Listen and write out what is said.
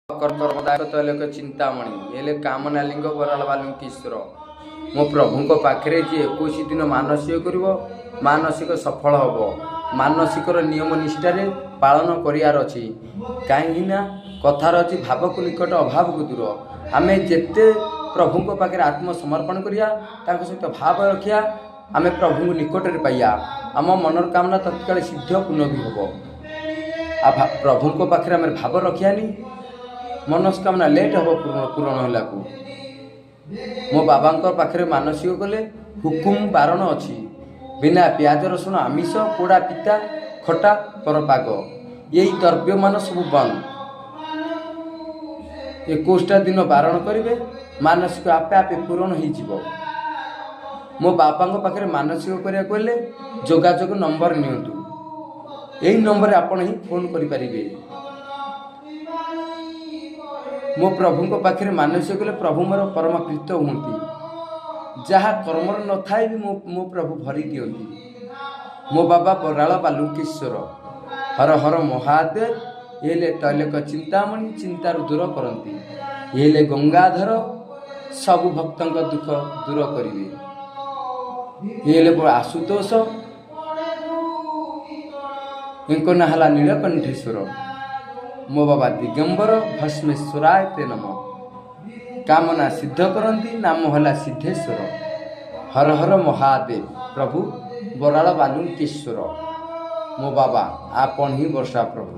कर्मदायक तैलक चिंतामणि हेले कामनालिंग बराल बालुकीश्वर मो प्रभु पाखे जी 21 दिन मानसिक कर मानसिक सफल हम मानसिक नियम निष्ठार पालन करार अच्छी कहीं कथार अच्छी भाव को निकट अभाव को दूर आम जिते प्रभु पाखे आत्मसमर्पण करिया सहित भाव रखिया आम प्रभु निकट में पाइया आम मनर कामना तत्काल सिद्ध पूर्ण भी हम प्रभु पाखे आम भाव रखियानी मनस्कामना लेट हम पूरण होला को मो बाबा पाखे मानसिक कले हुकुम बारण अच्छी बिना प्याज रसुण आमिष पोड़ा पिता खटा पर पाग यही द्रव्य मान सब बंद 21टा दिन बारण करेंगे मानसिक आपे आपे पूरण हो मो बाबा पाखे मानसिक करा कहले जोगाजोग नंबर नियंतु यही नंबर आपण ही फोन करें मो प्रभु पाखे मानसिक कले प्रभु मोर परम प्रीत हूँ जहाँ कर्मर न थाए भी मो प्रभु भरी दियंती मो बाबा बराल बालुकेश्वर हर हर महादेव ये तैलक चिंतामणि चिंतार दूर करती ये गंगाधर सबु भक्त दुख दूर करेंगे ये आशुतोष इनको ना हला नीलकंठेश्वर मो बाबा दिगंबर भस्मेश्वराय ते नम कामना सिद्ध करती नाम हला सिद्धेश्वर हर हर महादेव प्रभु बराल बालुकेश्वर मो बाबा आपण ही वर्षा प्रभु।